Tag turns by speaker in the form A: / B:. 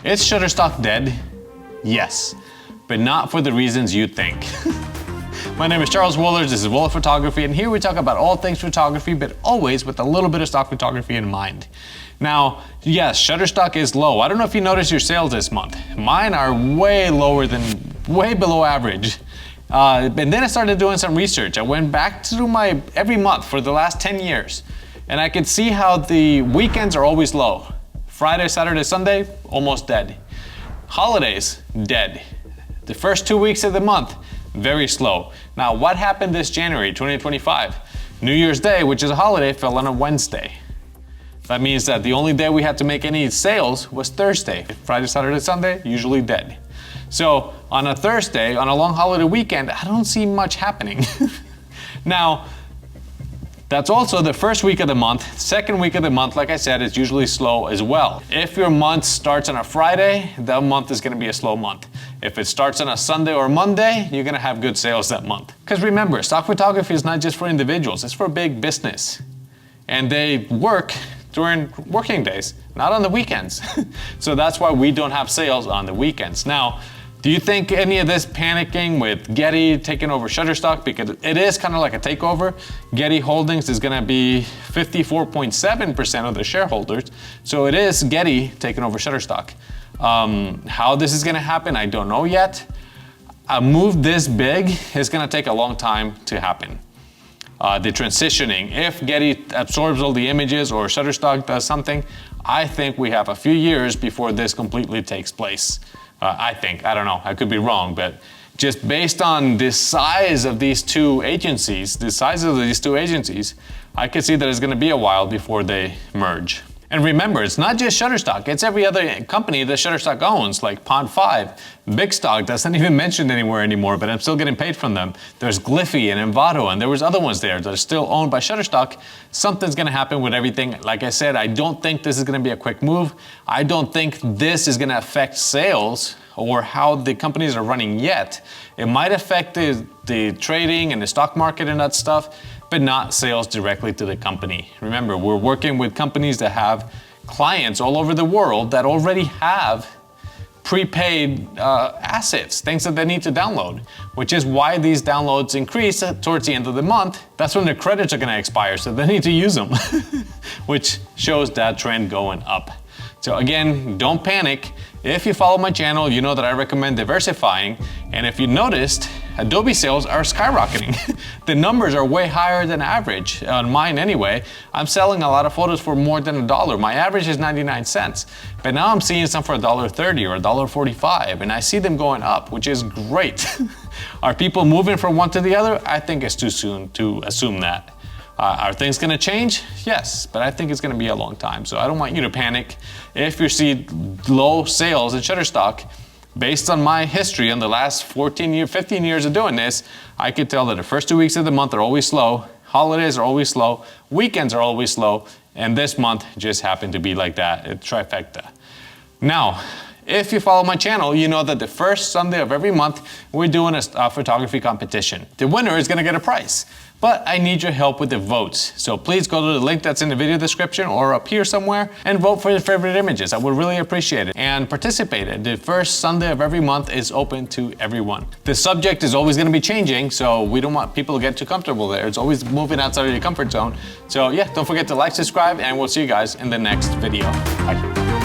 A: Is Shutterstock dead? Yes, but not for the reasons you think. My name is Charles Wollertz, this is Wollertz Photography, and here we talk about all things photography, but always with a little bit of stock photography in mind. Now, yes, Shutterstock is low. I don't know if you noticed your sales this month. Mine are way below average. And then I started doing some research. I went back through my every month for the last 10 years, and I could see how the weekends are always low. Friday, Saturday, Sunday, almost dead. Holidays, dead. The first 2 weeks of the month, very slow. Now, what happened this January 2025? New Year's Day, which is a holiday, fell on a Wednesday. That means that the only day we had to make any sales was Thursday. Friday, Saturday, Sunday, usually dead. So on a Thursday, on a long holiday weekend, I don't see much happening. Now, that's also the first week of the month. Second week of the month, like I said, is usually slow as well. If your month starts on a Friday, that month is gonna be a slow month. If it starts on a Sunday or Monday, you're gonna have good sales that month. Because remember, stock photography is not just for individuals, it's for big business. And they work during working days, not on the weekends. So that's why we don't have sales on the weekends. Now, do you think any of this panicking with Getty taking over Shutterstock, because it is kind of like a takeover? Getty Holdings is gonna be 54.7% of the shareholders. So it is Getty taking over Shutterstock. How this is gonna happen, I don't know yet. A move this big is gonna take a long time to happen. The transitioning, if Getty absorbs all the images or Shutterstock does something, I think we have a few years before this completely takes place. I think, I don't know, I could be wrong, but just based on the size of these two agencies, I could see that it's gonna be a while before they merge. And remember, it's not just Shutterstock, it's every other company that Shutterstock owns, like Pond5, Big Stock, that's not even mentioned anywhere anymore, but I'm still getting paid from them. There's Glyphy and Envato, and there was other ones there that are still owned by Shutterstock. Something's gonna happen with everything. Like I said, I don't think this is gonna be a quick move. I don't think this is gonna affect sales or how the companies are running yet. It might affect the trading and the stock market and that stuff, but not sales directly to the company. Remember, we're working with companies that have clients all over the world that already have prepaid assets, things that they need to download, which is why these downloads increase towards the end of the month. That's when their credits are gonna expire, so they need to use them, which shows that trend going up. So again, don't panic. If you follow my channel, you know that I recommend diversifying. And if you noticed, Adobe sales are skyrocketing. The numbers are way higher than average, on mine anyway. I'm selling a lot of photos for more than $1. My average is 99 cents. But now I'm seeing some for $1.30 or $1.45, and I see them going up, which is great. Are people moving from one to the other? I think it's too soon to assume that. Are things gonna change? Yes, but I think it's gonna be a long time. So I don't want you to panic. If you see low sales in Shutterstock, based on my history in the last 15 years of doing this, I could tell that the first 2 weeks of the month are always slow, holidays are always slow, weekends are always slow, and this month just happened to be like that, a trifecta. Now, if you follow my channel, you know that the first Sunday of every month, we're doing a photography competition. The winner is gonna get a prize, but I need your help with the votes. So please go to the link that's in the video description or up here somewhere and vote for your favorite images. I would really appreciate it. And participate. The first Sunday of every month is open to everyone. The subject is always gonna be changing, so we don't want people to get too comfortable there. It's always moving outside of your comfort zone. So yeah, don't forget to like, subscribe, and we'll see you guys in the next video. Bye.